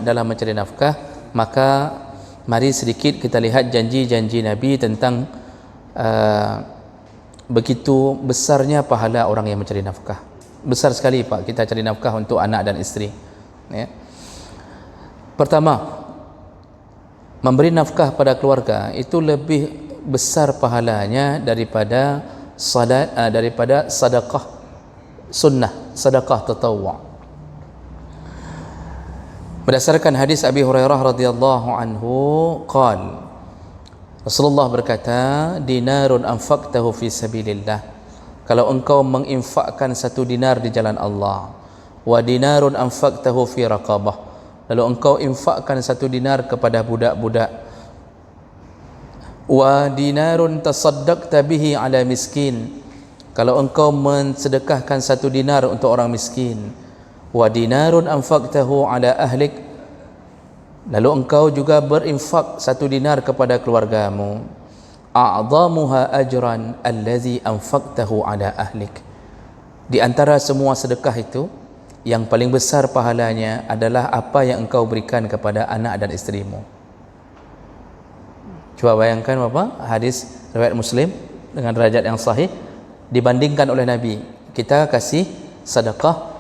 dalam mencari nafkah, maka mari sedikit kita lihat janji-janji Nabi tentang begitu besarnya pahala orang yang mencari nafkah. Besar sekali Pak kita cari nafkah untuk anak dan isteri, ya. Pertama, memberi nafkah pada keluarga itu lebih besar pahalanya daripada salat, daripada sedekah sunnah, sedekah tatawwu'. Berdasarkan hadis Abi Hurairah radhiyallahu anhu, qala Rasulullah berkata, dinarun anfaqtahu fi sabilillah, kalau engkau menginfakkan 1 dinar di jalan Allah, wa dinarun anfaqtahu fi raqabah, lalu engkau infakkan 1 dinar kepada budak-budak, wa dinarun tasaddaqta bihi ala miskin, kalau engkau mensedekahkan 1 dinar untuk orang miskin, wa dinarun anfaqtahu ala ahlik, lalu engkau juga berinfak 1 dinar kepada keluargamu, a'zamuha ajran allazi anfaqtahu ala ahlik, di antara semua sedekah itu yang paling besar pahalanya adalah apa yang engkau berikan kepada anak dan isterimu. Coba bayangkan Bapak, hadis riwayat Muslim dengan derajat yang sahih, dibandingkan oleh Nabi, kita kasih sedekah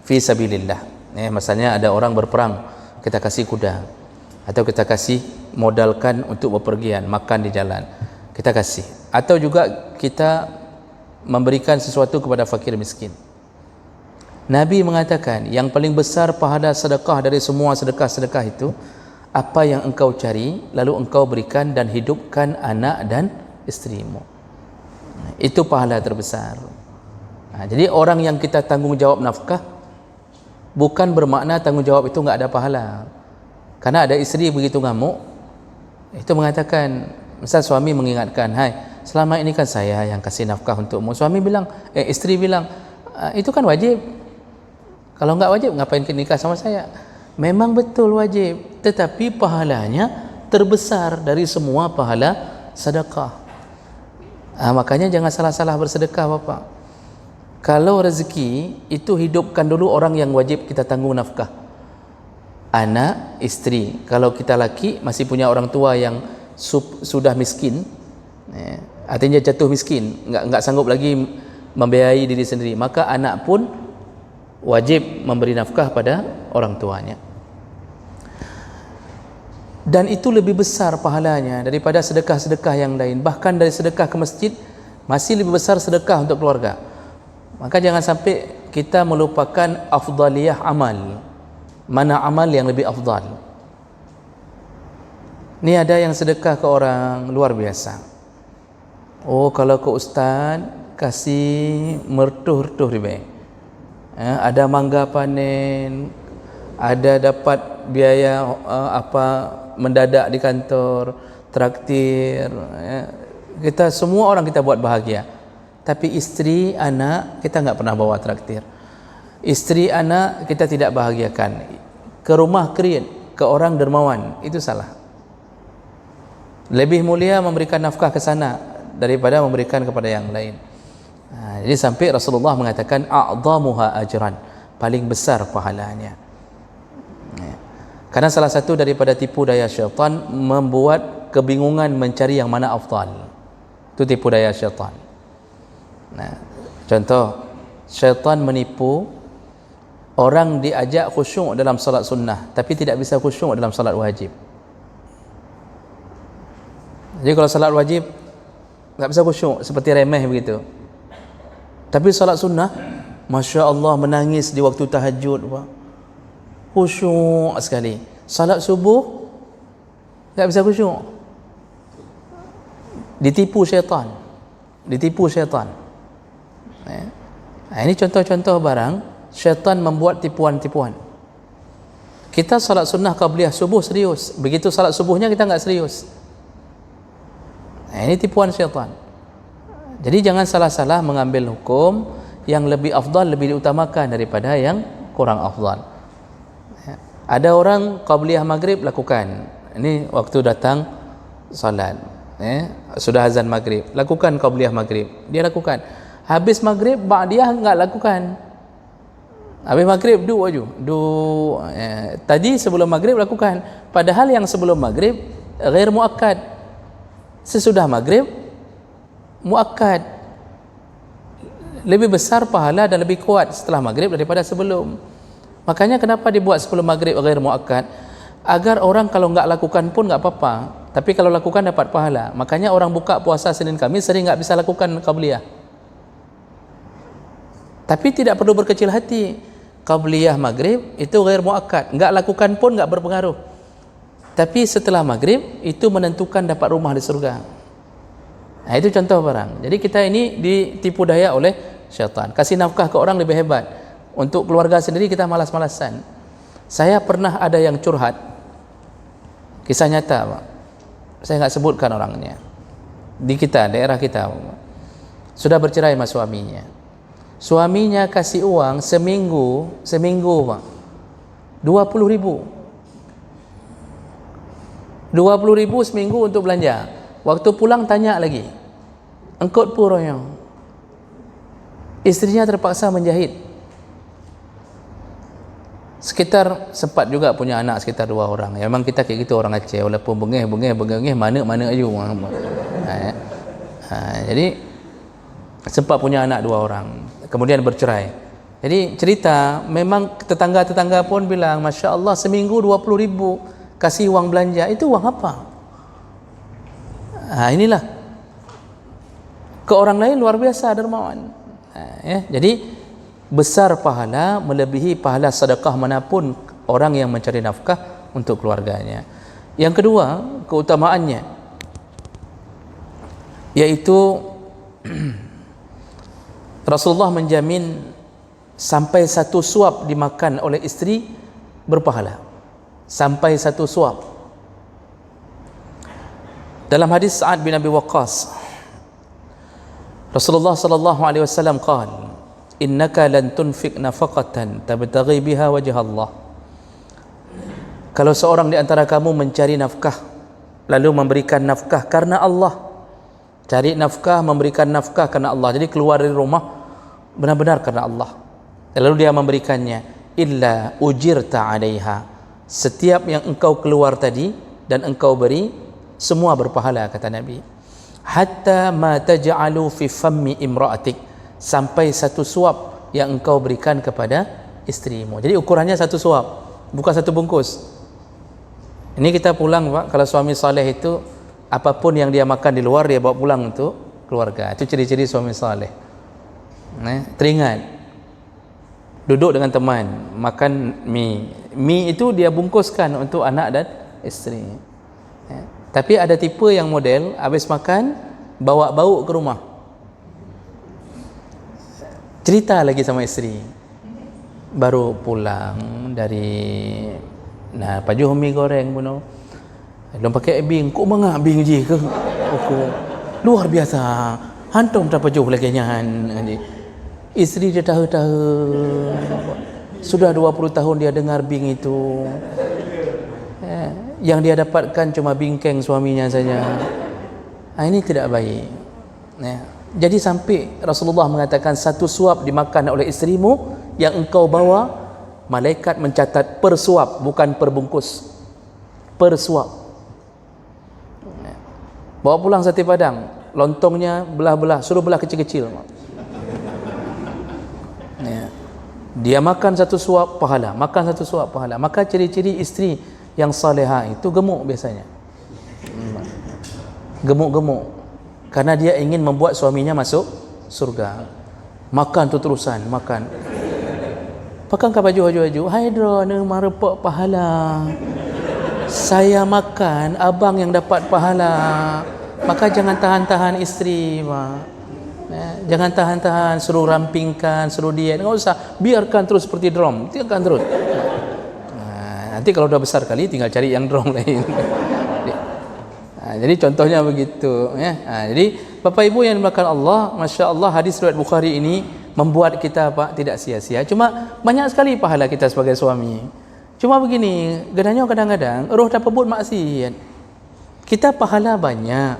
fi sabilillah, misalnya ada orang berperang, kita kasih kuda, atau kita kasih modalkan untuk bepergian, makan di jalan, kita kasih, atau juga kita memberikan sesuatu kepada fakir miskin. Nabi mengatakan yang paling besar pahala sedekah dari semua sedekah-sedekah itu apa yang engkau cari lalu engkau berikan dan hidupkan anak dan isterimu. Itu pahala terbesar. Jadi orang yang kita tanggung jawab nafkah bukan bermakna tanggung jawab itu enggak ada pahala. Karena ada isteri begitu ngamuk, itu mengatakan, misal suami mengingatkan, hai, selama ini kan saya yang kasih nafkah untukmu. Suami bilang, isteri bilang, itu kan wajib. Kalau enggak wajib, ngapain nikah sama saya? Memang betul wajib, tetapi pahalanya terbesar dari semua pahala sedekah. Makanya jangan salah-salah bersedekah Bapak. Kalau rezeki itu hidupkan dulu orang yang wajib kita tanggung nafkah, anak, isteri. Kalau kita laki masih punya orang tua yang sudah miskin, artinya jatuh miskin, enggak sanggup lagi membiayai diri sendiri, maka anak pun wajib memberi nafkah pada orang tuanya. Dan itu lebih besar pahalanya daripada sedekah-sedekah yang lain. Bahkan dari sedekah ke masjid masih lebih besar sedekah untuk keluarga. Maka jangan sampai kita melupakan afdaliyah amal. Mana amal yang lebih afdal. Ini ada yang sedekah ke orang luar biasa. Oh, kalau ke ustaz kasih mertuh-mertuh ribai. Ada mangga panen, ada dapat biaya mendadak di kantor, traktir, kita semua orang kita buat bahagia. Tapi isteri, anak kita enggak pernah bawa traktir. Isteri, anak kita tidak bahagiakan. Ke rumah kredit, ke orang dermawan, itu salah. Lebih mulia memberikan nafkah ke sana daripada memberikan kepada yang lain. Jadi sampai Rasulullah mengatakan a'zamuha ajran, paling besar pahalanya. Karena salah satu daripada tipu daya syaitan membuat kebingungan mencari yang mana afdal. Itu tipu daya syaitan. Contoh, syaitan menipu orang diajak khusyuk dalam salat sunnah tapi tidak bisa khusyuk dalam salat wajib. Jadi kalau salat wajib enggak bisa khusyuk, seperti remeh begitu. Tapi salat sunnah, Masya Allah, menangis di waktu tahajud, khusyuk sekali. Salat subuh tak bisa khusyuk. Ditipu syaitan. Ditipu syaitan. Ini contoh-contoh barang syaitan membuat tipuan-tipuan. Kita salat sunnah qabliyah subuh serius, begitu salat subuhnya kita enggak serius. Ini tipuan syaitan. Jadi jangan salah-salah mengambil hukum yang lebih afdal, lebih diutamakan daripada yang kurang afdal. Ada orang qabliyah maghrib lakukan, ini waktu datang salat, sudah azan maghrib, lakukan qabliyah maghrib, dia lakukan. Habis maghrib ba'diyah enggak lakukan. Habis maghrib tadi sebelum maghrib lakukan, padahal yang sebelum maghrib ghair muakkad, sesudah maghrib muakkad, lebih besar pahala dan lebih kuat setelah maghrib daripada sebelum. Makanya kenapa dibuat sebelum maghrib ghair muakkad, agar orang kalau enggak lakukan pun enggak apa-apa, tapi kalau lakukan dapat pahala. Makanya orang buka puasa Senin Kamis sering enggak bisa lakukan qabliyah, tapi tidak perlu berkecil hati. Qabliyah maghrib itu ghair muakkad, enggak lakukan pun enggak berpengaruh, tapi setelah maghrib itu menentukan dapat rumah di surga. Nah, itu contoh barang. Jadi kita ini ditipu daya oleh syaitan. Kasih nafkah ke orang lebih hebat, untuk keluarga sendiri kita malas-malasan. Saya pernah ada yang curhat, kisah nyata Pak, saya enggak sebutkan orangnya, di kita, daerah kita, sudah bercerai sama suaminya kasih uang seminggu Pak 20.000 seminggu untuk belanja. Waktu pulang tanya lagi, engkot puroyong. Istrinya terpaksa menjahit. Sekitar sempat juga punya anak sekitar 2 orang. Ya, memang kita kayak gitu orang Aceh, walaupun bengeh mana aja. Jadi sempat punya anak 2 orang, kemudian bercerai. Jadi cerita, memang tetangga-tetangga pun bilang, Masya Allah, seminggu 20.000 kasih uang belanja, itu uang apa? Inilah ke orang lain luar biasa dermawan. Jadi besar pahala, melebihi pahala sedekah manapun orang yang mencari nafkah untuk keluarganya. Yang kedua, keutamaannya yaitu Rasulullah menjamin sampai 1 suap dimakan oleh istri berpahala, sampai 1 suap. Dalam hadis Sa'ad bin Abi Waqqas, Rasulullah sallallahu alaihi wasallam qala, innaka lan tunfiq nafaqatan tabtaghi biha wajh Allah. Kalau seorang di antara kamu mencari nafkah lalu memberikan nafkah karena Allah, cari nafkah, memberikan nafkah karena Allah, jadi keluar dari rumah benar-benar karena Allah, lalu dia memberikannya, illa ujirta 'alaiha, setiap yang engkau keluar tadi dan engkau beri semua berpahala, kata Nabi. Hatta ma taj'alu fi fammi imra'atik, sampai 1 suap yang engkau berikan kepada istrimu. Jadi ukurannya 1 suap, bukan 1 bungkus. Ini kita pulang Pak, kalau suami saleh itu apapun yang dia makan di luar dia bawa pulang untuk keluarga. Itu ciri-ciri suami saleh. Teringat, duduk dengan teman makan mie itu dia bungkuskan untuk anak dan isteri. Tapi ada tipe yang model habis makan bawa bau ke rumah, cerita lagi sama isteri, baru pulang dari pajuh mie goreng buno, belum pakai bing, kok mangak bing je ke aku, luar biasa hantum tak pajuh lagi nyan. Isteri dia tahu sudah 20 tahun dia dengar bing itu, yang dia dapatkan cuma bingkeng suaminya saja. Ini tidak baik. Jadi sampai Rasulullah mengatakan 1 suap dimakan oleh istrimu yang engkau bawa, malaikat mencatat per suap, bukan per bungkus, per suap. Bawa pulang sate padang, lontongnya belah-belah, suruh belah kecil-kecil. Dia makan 1 suap pahala, makan 1 suap pahala. Maka ciri-ciri istri yang salihah itu gemuk biasanya, gemuk karena dia ingin membuat suaminya masuk surga. Makan tu terusan makan, pakai baju-baju haidro ne marepok pahala, saya makan abang yang dapat pahala. Maka jangan tahan-tahan istri Pak, jangan tahan-tahan, suruh rampingkan, suruh diet, enggak usah, biarkan terus seperti drum, biarkan terus. Nanti kalau udah besar kali tinggal cari yang drong lain. Jadi contohnya begitu ya. Jadi Bapak Ibu yang dimuliakan Allah, Masya Allah, hadis riwayat Bukhari ini membuat kita Pak tidak sia-sia. Cuma banyak sekali pahala kita sebagai suami. Cuma begini, kadang-kadang roh tak pebut maksiat. Kita pahala banyak,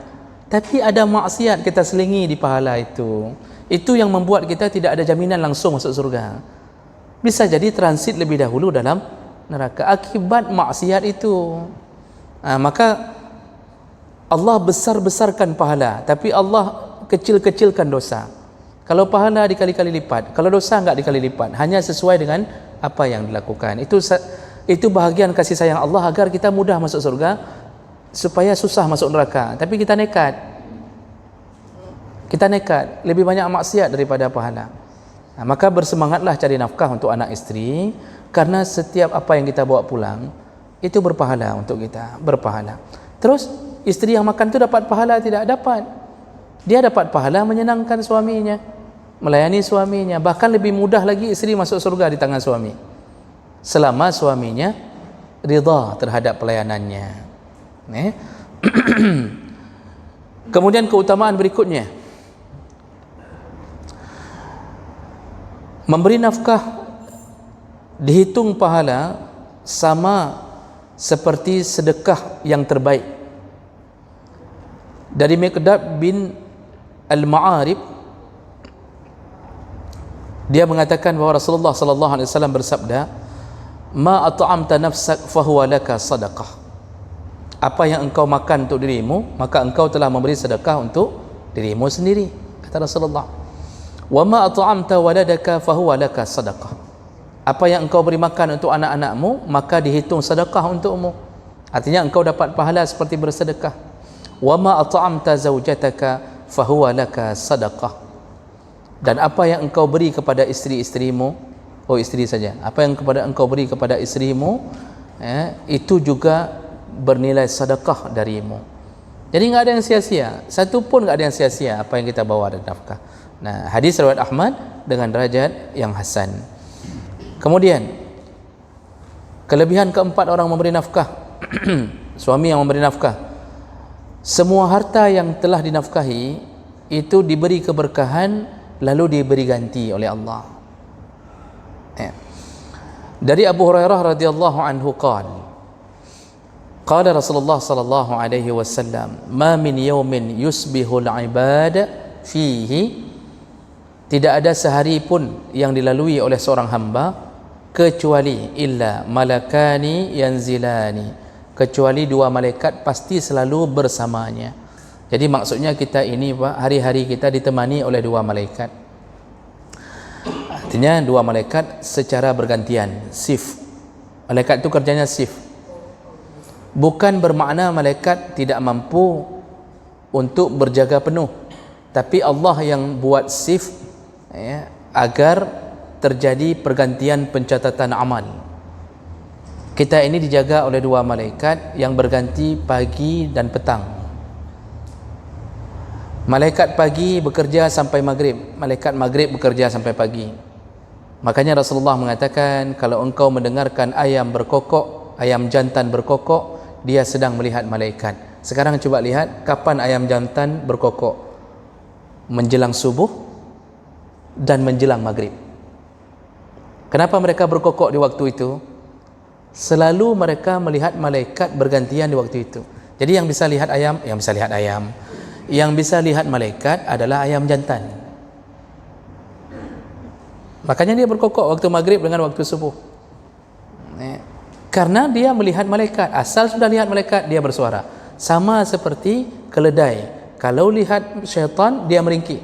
tapi ada maksiat kita selingi di pahala itu. Itu yang membuat kita tidak ada jaminan langsung masuk surga. bisa jadi transit lebih dahulu dalam neraka akibat maksiat itu. Maka Allah besar-besarkan pahala, tapi Allah kecil-kecilkan dosa. Kalau pahala dikali-kali lipat, kalau dosa enggak dikali lipat, hanya sesuai dengan apa yang dilakukan. Itu bahagian kasih sayang Allah agar kita mudah masuk surga, supaya susah masuk neraka. Tapi kita nekat, lebih banyak maksiat daripada pahala. Maka bersemangatlah cari nafkah untuk anak isteri, karena setiap apa yang kita bawa pulang itu berpahala untuk kita, berpahala. Terus isteri yang makan itu dapat pahala? Tidak dapat. Dia dapat pahala menyenangkan suaminya, melayani suaminya. Bahkan lebih mudah lagi isteri masuk surga di tangan suami, selama suaminya ridha terhadap pelayanannya. Kemudian keutamaan berikutnya, memberi nafkah dihitung pahala sama seperti sedekah yang terbaik. Dari Miqdad bin Al-Ma'arib, dia mengatakan bahawa Rasulullah sallallahu alaihi wasallam bersabda, "Ma at'amta nafsak fahuwa laka sadaqah." Apa yang engkau makan untuk dirimu, maka engkau telah memberi sedekah untuk dirimu sendiri, kata Rasulullah. "Wa ma at'amta waladaka fahuwa laka sadaqah." Apa yang engkau beri makan untuk anak-anakmu, maka dihitung sedekah untukmu. Artinya engkau dapat pahala seperti bersedekah. "Wa ma at'amta zaujataka fahuwa laka sadaqah." Dan apa yang engkau beri kepada isteri-isterimu, isteri saja, apa yang engkau beri kepada isterimu, itu juga bernilai sedekah darimu. Jadi enggak ada yang sia-sia, satu pun enggak ada yang sia-sia apa yang kita bawa dari nafkah. Nah, hadis riwayat Ahmad dengan derajat yang hasan. Kemudian kelebihan keempat orang memberi nafkah, suami yang memberi nafkah, semua harta yang telah dinafkahi itu diberi keberkahan, lalu diberi ganti oleh Allah. Dari Abu Hurairah radhiyallahu anhu qala Rasulullah sallallahu alaihi wasallam, "Ma min yawmin yusbihul ibad fihi." Tidak ada sehari pun yang dilalui oleh seorang hamba kecuali illa malakani yanzilani, kecuali dua malaikat pasti selalu bersamanya. Jadi maksudnya kita ini Pak, hari-hari kita ditemani oleh dua malaikat. Artinya dua malaikat secara bergantian, shift. Malaikat itu kerjanya shift. Bukan bermakna malaikat tidak mampu untuk berjaga penuh, tapi Allah yang buat shift agar terjadi pergantian pencatatan amal. Kita ini dijaga oleh dua malaikat yang berganti pagi dan petang. Malaikat pagi bekerja sampai maghrib, malaikat maghrib bekerja sampai pagi. Makanya Rasulullah mengatakan, kalau engkau mendengarkan ayam berkokok, ayam jantan berkokok, dia sedang melihat malaikat. Sekarang coba lihat kapan ayam jantan berkokok, menjelang subuh dan menjelang maghrib. Kenapa mereka berkokok di waktu itu? Selalu mereka melihat malaikat bergantian di waktu itu. Jadi yang bisa lihat ayam, yang bisa lihat malaikat adalah ayam jantan. Makanya dia berkokok waktu maghrib dengan waktu subuh. Karena dia melihat malaikat. Asal sudah lihat malaikat, dia bersuara. Sama seperti keledai, kalau lihat syaitan dia meringkik.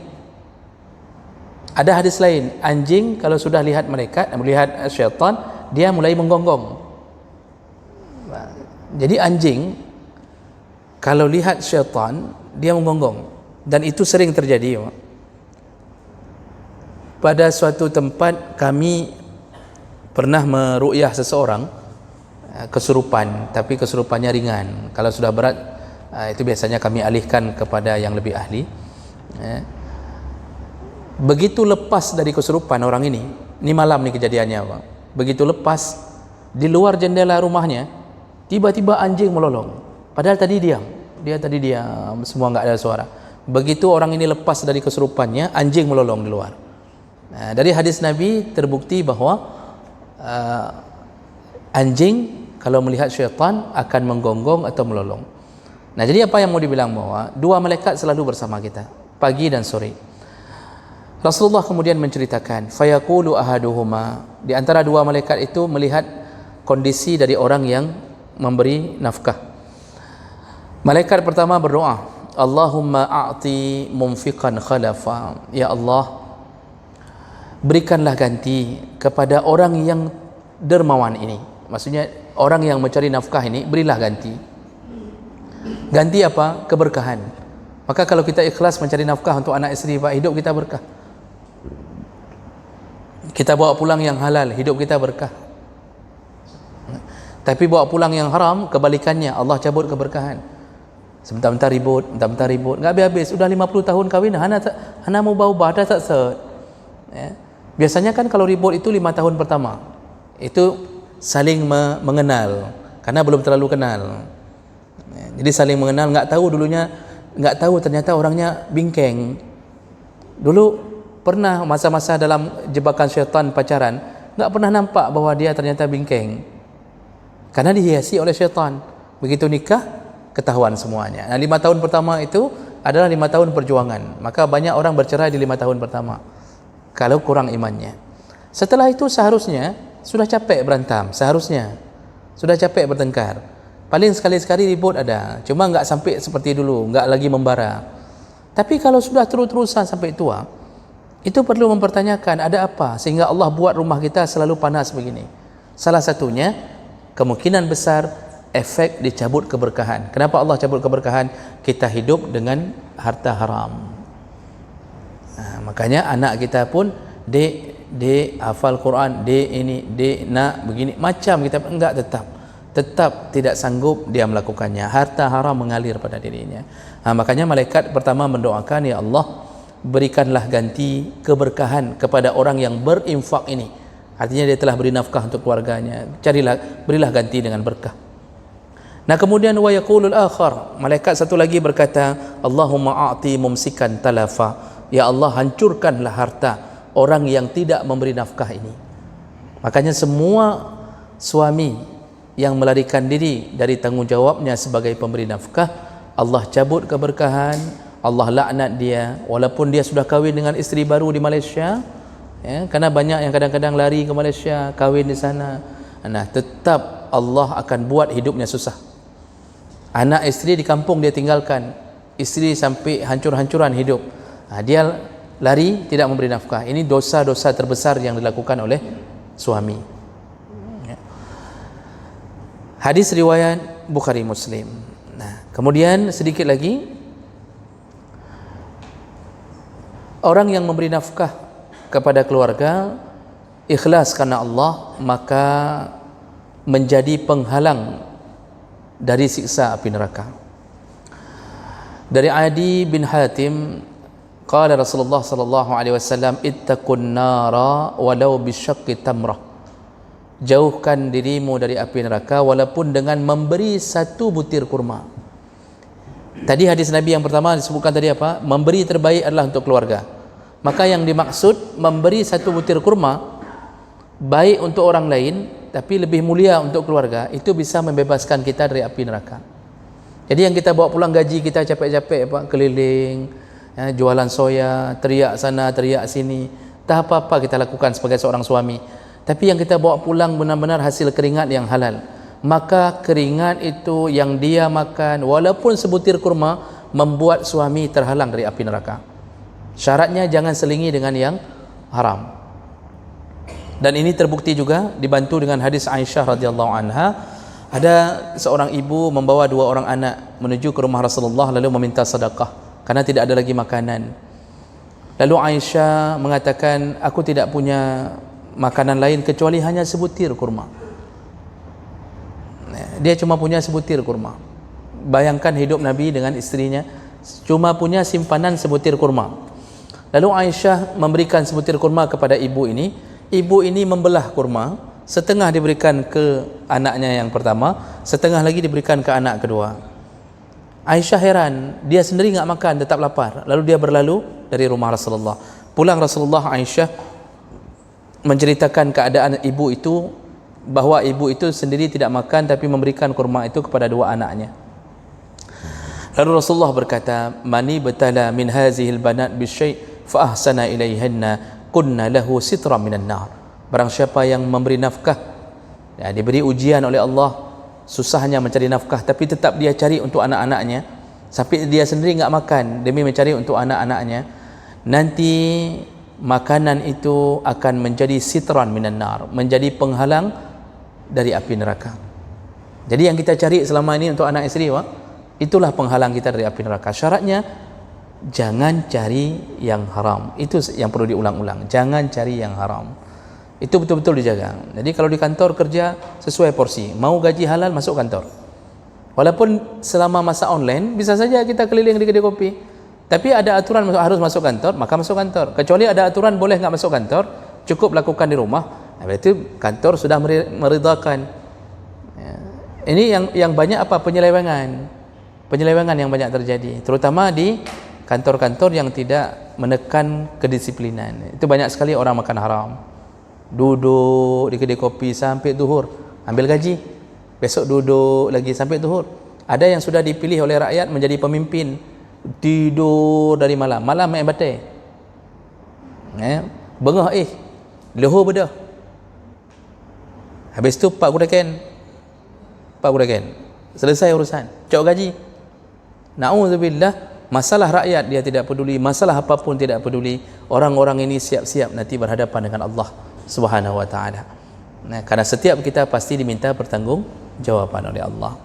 Ada hadis lain, anjing kalau sudah lihat malaikat, melihat syaitan, dia mulai menggonggong. Jadi anjing kalau lihat syaitan, dia menggonggong. Dan itu sering terjadi. Pada suatu tempat kami pernah meru'yah seseorang kesurupan, tapi kesurupannya ringan. Kalau sudah berat, itu biasanya kami alihkan kepada yang lebih ahli. Begitu lepas dari kesurupan orang ini malam nih kejadiannya Pak. Begitu lepas, di luar jendela rumahnya tiba-tiba anjing melolong, padahal tadi diam. Dia tadi diam, semua enggak ada suara. Begitu orang ini lepas dari kesurupannya, anjing melolong di luar. Nah, dari hadis Nabi terbukti bahwa anjing kalau melihat syaitan akan menggonggong atau melolong. Nah, jadi apa yang mau dibilang bahwa dua malaikat selalu bersama kita pagi dan sore. Rasulullah kemudian menceritakan, fayaqulu ahaduhuma, di antara dua malaikat itu melihat kondisi dari orang yang memberi nafkah. Malaikat pertama berdoa, Allahumma a'ti mumfiqan khalafa, ya Allah, berikanlah ganti kepada orang yang dermawan ini. Maksudnya orang yang mencari nafkah ini, berilah ganti. Ganti apa? Keberkahan. Maka kalau kita ikhlas mencari nafkah untuk anak isteri, Pak, hidup kita berkah. Kita bawa pulang yang halal, hidup kita berkah. Tapi bawa pulang yang haram, kebalikannya, Allah cabut keberkahan. Sebentar-bentar ribut, enggak habis-habis. Sudah 50 tahun kahwin, hana mau ubah dah tak set. Ya. Biasanya kan kalau ribut itu 5 tahun pertama. Itu saling mengenal, karena belum terlalu kenal. Ya. Jadi saling mengenal, enggak tahu ternyata orangnya bingkeng. Dulu pernah masa-masa dalam jebakan syaitan pacaran, enggak pernah nampak bahwa dia ternyata bingkeng. Karena dihiasi oleh syaitan. Begitu nikah, ketahuan semuanya. Nah, 5 tahun pertama itu adalah 5 tahun perjuangan. Maka banyak orang bercerai di 5 tahun pertama kalau kurang imannya. Setelah itu seharusnya sudah capek berantem, seharusnya sudah capek bertengkar. Paling sekali-sekali ribut ada, cuma enggak sampai seperti dulu, enggak lagi membara. Tapi kalau sudah terus-terusan sampai tua, itu perlu mempertanyakan ada apa sehingga Allah buat rumah kita selalu panas begini. Salah satunya kemungkinan besar efek dicabut keberkahan. Kenapa Allah cabut keberkahan? Kita hidup dengan harta haram. Makanya anak kita pun dek hafal Quran, dek ini, dek nak begini, macam kita enggak, tetap tidak sanggup dia melakukannya. Harta haram mengalir pada dirinya. Makanya malaikat pertama mendoakan, ya Allah, berikanlah ganti keberkahan kepada orang yang berinfak ini. Artinya dia telah beri nafkah untuk keluarganya. Berilah ganti dengan berkah. Nah, kemudian wa yaqulul akhar, malaikat satu lagi berkata, Allahumma a'ti mumsikan talafa, ya Allah, hancurkanlah harta orang yang tidak memberi nafkah ini. Makanya semua suami yang melarikan diri dari tanggungjawabnya sebagai pemberi nafkah, Allah cabut keberkahan, Allah laknat dia, walaupun dia sudah kahwin dengan isteri baru di Malaysia, ya, karena banyak yang kadang-kadang lari ke Malaysia, kahwin di sana. Nah, tetap Allah akan buat hidupnya susah. Anak isteri di kampung dia tinggalkan, isteri sampai hancur-hancuran hidup. Dia lari, tidak memberi nafkah. Ini dosa-dosa terbesar yang dilakukan oleh suami. Ya. Hadis riwayat Bukhari Muslim. Nah, kemudian sedikit lagi, orang yang memberi nafkah kepada keluarga ikhlas karena Allah, maka menjadi penghalang dari siksa api neraka. Dari Adi bin Hatim, qala Rasulullah sallallahu alaihi wasallam, ittaqun nara walau bisyaqqi tamrah, jauhkan dirimu dari api neraka walaupun dengan memberi satu butir kurma. Tadi hadis Nabi yang pertama disebutkan tadi apa? Memberi terbaik adalah untuk keluarga. Maka yang dimaksud memberi satu butir kurma baik untuk orang lain tapi lebih mulia untuk keluarga, itu bisa membebaskan kita dari api neraka. Jadi yang kita bawa pulang gaji kita capek-capek, Pak, keliling, ya, jualan soya, teriak sana, teriak sini, tak apa-apa kita lakukan sebagai seorang suami. Tapi yang kita bawa pulang benar-benar hasil keringat yang halal, maka keringat itu yang dia makan walaupun sebutir kurma membuat suami terhalang dari api neraka. Syaratnya jangan selingi dengan yang haram. Dan ini terbukti juga dibantu dengan hadis Aisyah radhiyallahu anha. Ada seorang ibu membawa 2 orang anak menuju ke rumah Rasulullah lalu meminta sedekah karena tidak ada lagi makanan. Lalu Aisyah mengatakan, aku tidak punya makanan lain kecuali hanya sebutir kurma. Dia cuma punya sebutir kurma. Bayangkan hidup Nabi dengan istrinya, cuma punya simpanan sebutir kurma. Lalu Aisyah memberikan sebutir kurma kepada ibu ini. Ibu ini membelah kurma, setengah diberikan ke anaknya yang pertama, setengah lagi diberikan ke anak kedua. Aisyah heran, dia sendiri enggak makan, tetap lapar. Lalu dia berlalu dari rumah Rasulullah. Pulang Rasulullah, Aisyah menceritakan keadaan ibu itu, bahwa ibu itu sendiri tidak makan tapi memberikan kurma itu kepada 2 anaknya. Lalu Rasulullah berkata, mani betala min hazihil banat bisyai' fa ahsana ilaihinna kunna lahu sitran minan nar. Barang siapa yang memberi nafkah, ya, diberi ujian oleh Allah, susahnya mencari nafkah tapi tetap dia cari untuk anak-anaknya, sampai dia sendiri enggak makan demi mencari untuk anak-anaknya, nanti makanan itu akan menjadi sitran minan nar, menjadi penghalang dari api neraka. Jadi yang kita cari selama ini untuk anak isteri, itulah penghalang kita dari api neraka. Syaratnya jangan cari yang haram. Itu yang perlu diulang-ulang. Jangan cari yang haram. Itu betul-betul dijaga. Jadi kalau di kantor kerja sesuai porsi. Mau gaji halal, masuk kantor. Walaupun selama masa online bisa saja kita keliling di kedai kopi. Tapi ada aturan harus masuk kantor, maka masuk kantor. Kecuali ada aturan boleh enggak masuk kantor, cukup lakukan di rumah. Berarti kantor sudah meridhakan. Ya. Ini yang banyak apa? Penyelewengan yang banyak terjadi, terutama di kantor-kantor yang tidak menekan kedisiplinan. Itu banyak sekali orang makan haram. Duduk di kedai kopi sampai zuhur, ambil gaji. Besok duduk lagi sampai zuhur. Ada yang sudah dipilih oleh rakyat menjadi pemimpin, tidur dari malam main batai, bengah leho bedah. Habis tu Pak Kudaken selesai urusan, cok gaji. Na'udzubillah, masalah rakyat dia tidak peduli, masalah apapun tidak peduli. Orang-orang ini siap-siap nanti berhadapan dengan Allah Subhanahu wa taala. Karena setiap kita pasti diminta pertanggungjawaban oleh Allah.